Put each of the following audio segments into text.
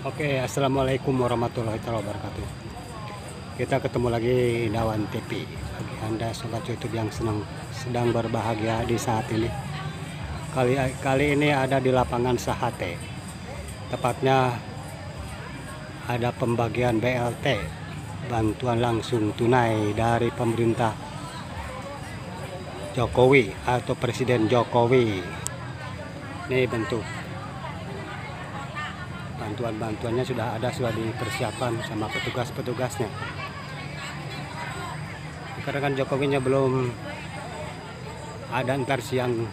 Oke, assalamualaikum warahmatullahi wabarakatuh. Kita ketemu lagi Dawan TV. Bagi Anda sobat YouTube yang sedang berbahagia di saat ini. Kali ini ada di lapangan Sahate. Tepatnya ada pembagian BLT, bantuan langsung tunai dari pemerintah Jokowi atau Presiden Jokowi. Ini bentuk bantuannya sudah dipersiapkan sama petugas-petugasnya. Karena kan Jokowinya belum ada, ntar siang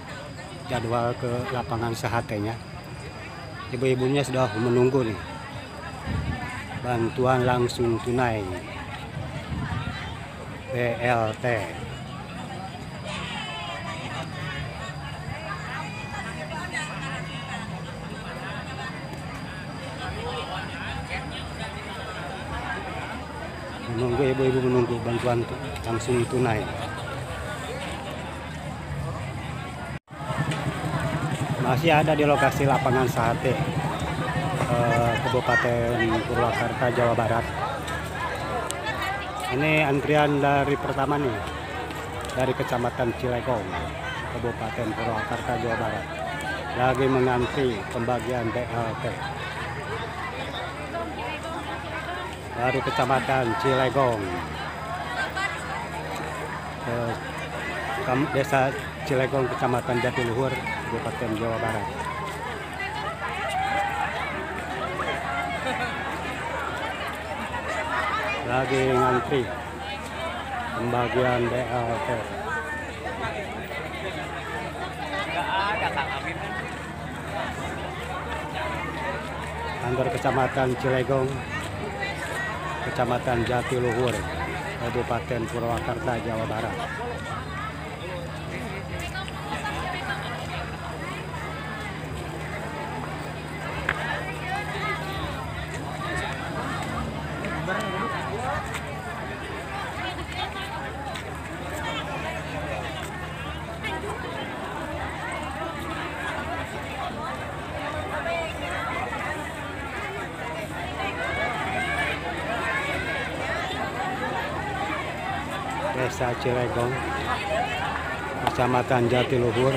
jadwal ke lapangan Sahatenya. Ibu-ibunya sudah menunggu nih. Bantuan langsung tunai BLT. Ibu-ibu menunggu bantuan langsung tunai. Masih ada di lokasi lapangan Sahate, Kabupaten Purwakarta, Jawa Barat. Ini antrian dari pertama nih, dari Kecamatan Cilegong, Kabupaten Purwakarta, Jawa Barat. Lagi mengantri pembagian BLT. Dari Kecamatan Cilegong ke Desa Cilegong, Kecamatan Jatiluhur, Kabupaten Jawa Barat. Lagi ngantri pembagian BLT. Kantor Kecamatan Cilegong, Kecamatan Jatiluhur, Kabupaten Purwakarta, Jawa Barat. Desa Cilegong, Kecamatan Jatiluhur,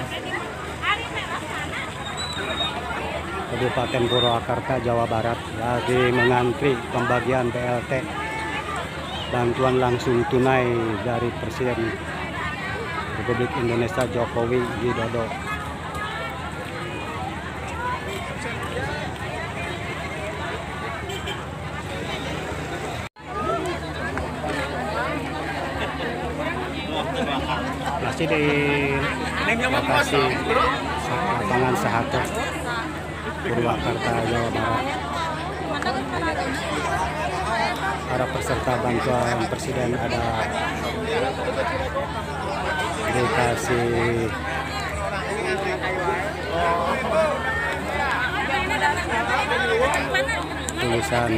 Kabupaten Purwakarta, Jawa Barat, lagi mengantri pembagian BLT, bantuan langsung tunai dari Presiden Republik Indonesia Jokowi Widodo. Masih di lokasi lapangan Sahate, Purwakarta, Jawa Barat. Para peserta bantuan Presiden ada dikasih tulisan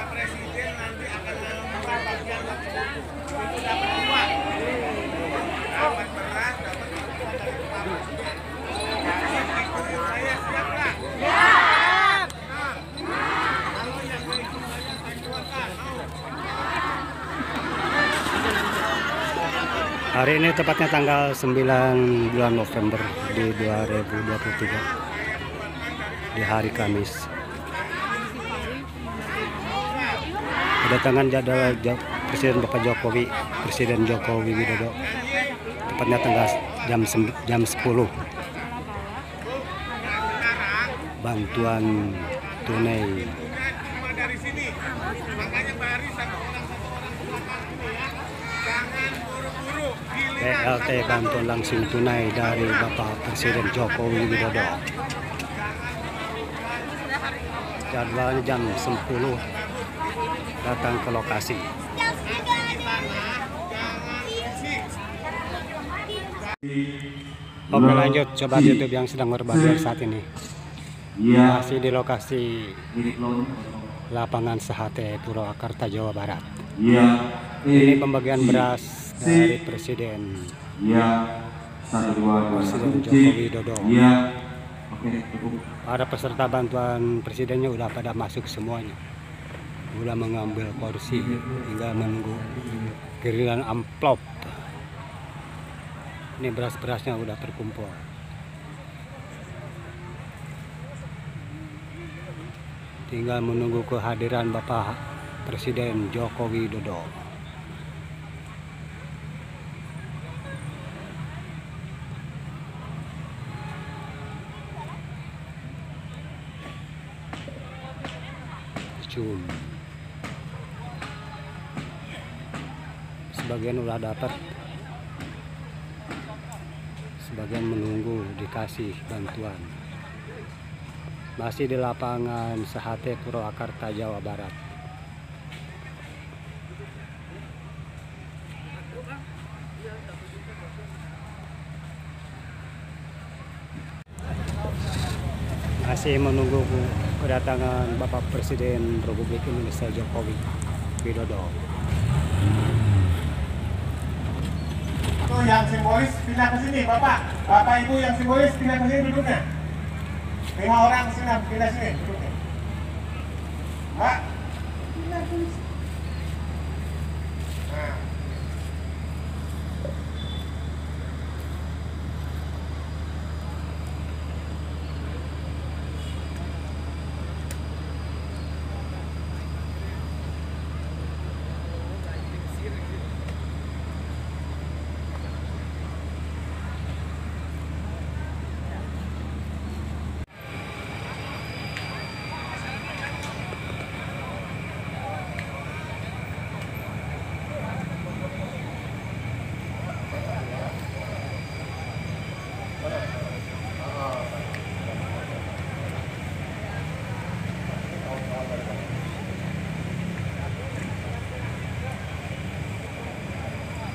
Presiden nanti akan membuka bagian itu dapat uang, dapat beras, dapat dari Pak Presiden. Saya siap lah. Siap. Kalau yang berikut saya keluarkan. hari ini tepatnya tanggal 9 bulan November di 2023, di hari Kamis. Kedatangan jadwal Presiden Bapak Jokowi, Presiden Jokowi Widodo, tepatnya tanggal jam 10. Bantuan tunai Dari sini, makanya baris satu orang ini ya. Jangan buru-buru. BLT, bantuan langsung tunai dari Bapak Presiden Jokowi Widodo. Jadwalnya jam 10 datang ke lokasi. Oke, lanjut sobat YouTube yang sedang berbahagia saat ini. Masih di lokasi lapangan Sahate Purwakarta, Jawa Barat. Ini pembagian beras dari Presiden Joko Widodo. Para peserta bantuan presidennya udah pada masuk semuanya, udah mengambil porsi, tinggal menunggu kiriman amplop. Ini beras-berasnya udah terkumpul. Tinggal menunggu kehadiran Bapak Presiden Joko Widodo. Sebagian udah dapat, sebagian menunggu dikasih bantuan. Masih di lapangan Sahate Purwakarta, Jawa Barat. Masih menunggu kedatangan Bapak Presiden Republik Indonesia Joko Widodo. Tuh yang simbolis pindah ke sini, Bapak. Bapak Ibu yang simbolis pindah ke sini duduknya. 5 orang sini pindah sini duduknya. Mbak. Nah.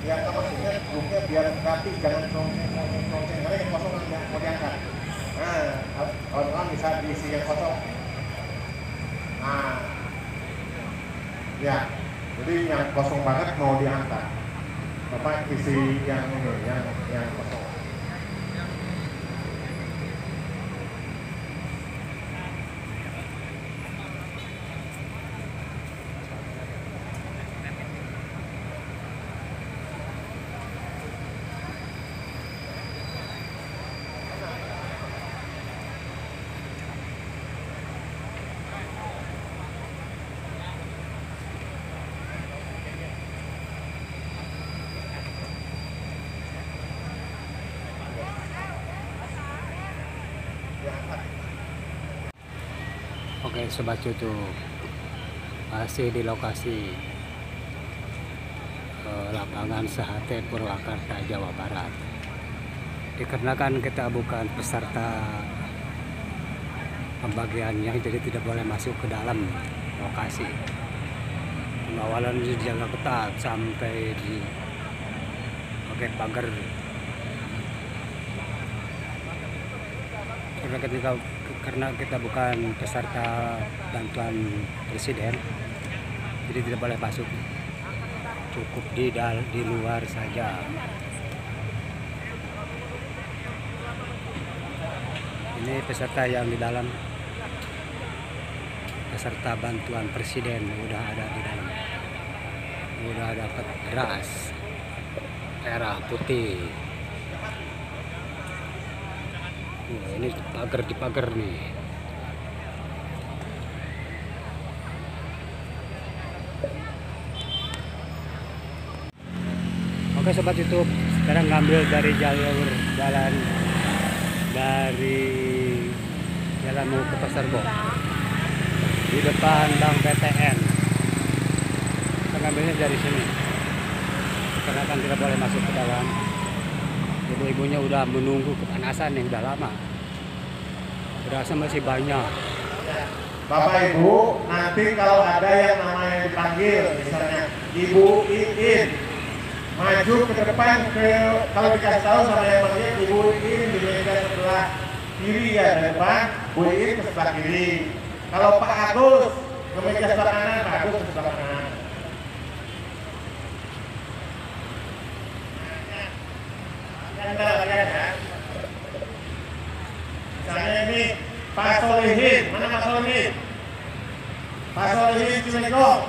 Ya, maksudnya grupnya biar rapi, jangan nongkrong karena yang kosong mau diangkat. Nah, kalau bisa diisi yang kosong. Nah, ya, jadi yang kosong banget mau diangkat. Bapak isi yang kosong. Oke sobat YouTube, masih di lokasi lapangan Sahate Purwakarta, Jawa Barat. Dikarenakan kita bukan peserta pembagiannya, jadi tidak boleh masuk ke dalam lokasi. Pengawalan dijaga ketat sampai di pagar. Karena kita bukan peserta bantuan presiden, jadi tidak boleh masuk, cukup di luar saja. Ini peserta yang di dalam, peserta bantuan presiden udah ada di dalam, udah dapat beras merah putih. Ini pagar nih. Oke sobat YouTube, sekarang ngambil dari jalur jalan mau ke Pasar Bo, di depan Bank BTN. Kita ngambilnya dari sini karena kan tidak boleh masuk ke dalam. Ibu-ibunya udah menunggu kepanasan yang udah lama. Berasa masih banyak. Bapak Ibu, nanti kalau ada yang namanya dipanggil, misalnya Ibu Iin, maju ke depan, kalau dikasih tahu sama yang panggil Ibu Iin di meja sebelah kiri ya, di depan, Bu Iin ke sebelah kiri. Kalau Pak Agus ke meja sebelah kanan, Pak Agus ke sebelah kanan. Kita lihat ya. Misalnya ini Pak Solihin, mana Pak Solihin? Pak Solihin Cilegong.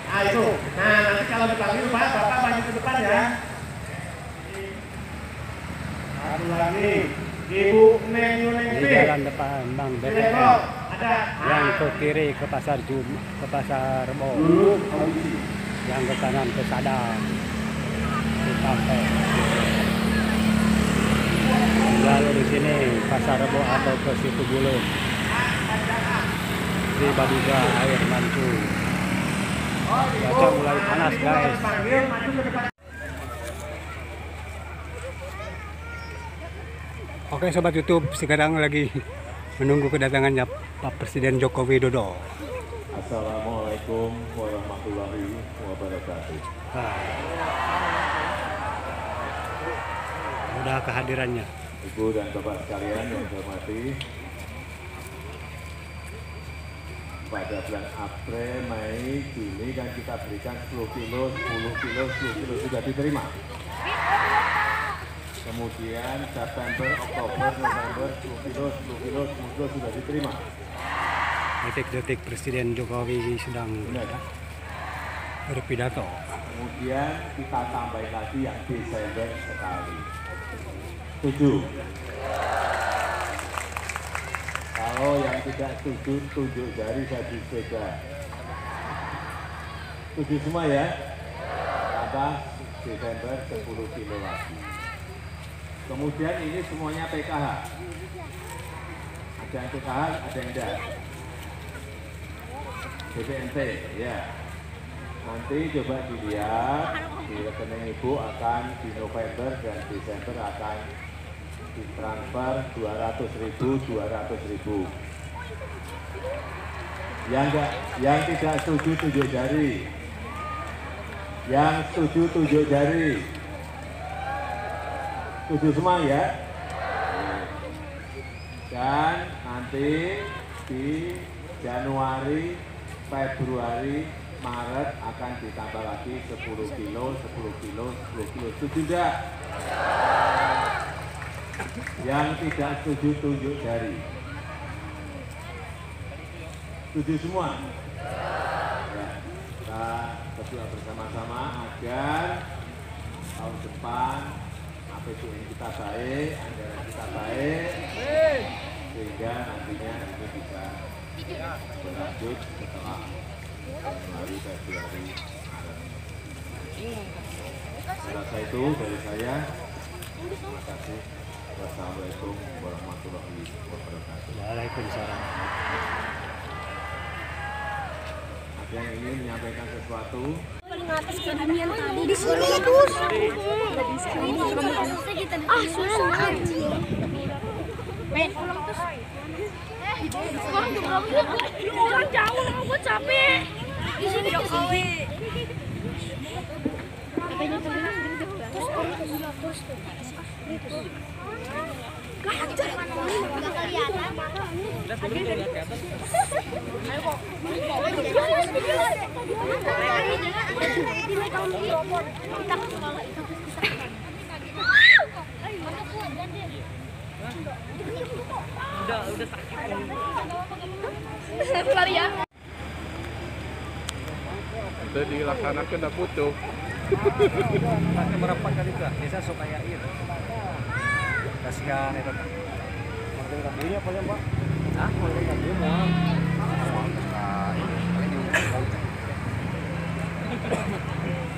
Nah itu. Nah nanti kalau dipanggil Pak, Bapak maju ke depan ya. Satu lagi, Ibu Neng Yuneng Di jalan depan Bang BTN. Ada. Yang ke kiri ke pasar ke pasar Rebo. Yang ke kanan ke Sadang. Di Pantai. Lalu di sini pasar Rebo atau ke Situ Bulu. Di Baduga air mantu. Cuaca mulai panas guys. Oke sobat YouTube, sekarang lagi menunggu kedatangannya Pak Presiden Joko Widodo. Assalamualaikum warahmatullahi wabarakatuh. Udah kehadirannya. Ibu dan Bapak sekalian yang saya hormati, pada bulan April, Mei, Juni kan kita berikan 10 kilo, 10 kilo, 10 kilo sudah diterima. Kemudian September, Oktober, November, 10 kilo, 10 kilo, 10 kilo sudah diterima. Detik-detik Presiden Jokowi sedang berpidato. Kemudian kita tambahin lagi yang Desember sekali. 7. Kalau yang tidak setuju, tunjuk jari saya di sepeda. 7 semua ya. Tambah Desember 10 kilo lagi. Kemudian ini semuanya PKH. Ada yang PKH, ada yang tidak. BPNT, ya. Nanti coba dilihat di rekening Ibu akan di November dan Desember akan ditransfer 200.000. Yang tidak setuju tunjuk jari. Yang setuju tunjuk jari. Setuju semua ya. Dan nanti di Januari, Februari, Maret akan ditambah lagi 10 kilo, 10 kilo, 10 kilo. Setuju tidak? Yang tidak setuju tunjuk jari. Setuju semua? Ya, kita berdoa bersama-sama agar tahun depan APBN kita baik, anggaran kita baik, sehingga nantinya itu bisa berlanjut setelah Januari, Februari, Maret. Saya rasa itu dari saya. Terima kasih. Wassalamualaikum warahmatullahi wabarakatuh. Waalaikumsalam. Ada yang ingin menyampaikan sesuatu? Paling atas keramaian tadi di sini terus. Ah susah. Pulang terus. Orang jauh lah, gue capek. Di sini Jokowi. Terus orang gila terus tuh. Gajar nggak kelihatan. Ayo kok. Udah sakit. Pelarian. Udah dilaksanakan udah pucuk. Pakai merapat kali juga, bisa supaya ini. Kasihan itu. Mungkin kakinya apa ya Pak? Hah? Mungkin kakinya.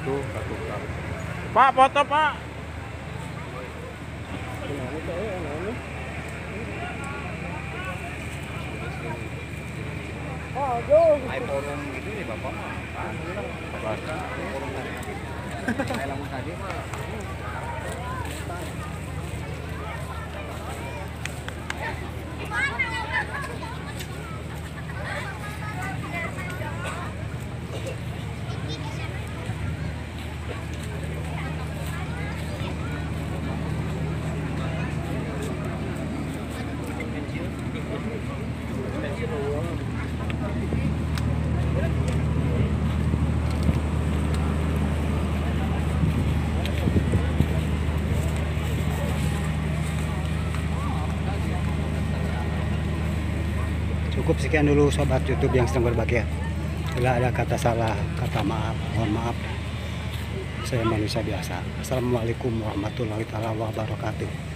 Tuh, tukar. Pak, foto Pak. iPhone itu nih Bapak. Forum tadi mah. Cukup sekian dulu sobat YouTube yang sedang berbahagia. Bila ada kata salah, kata maaf, mohon maaf. Saya manusia biasa. Assalamualaikum warahmatullahi wabarakatuh.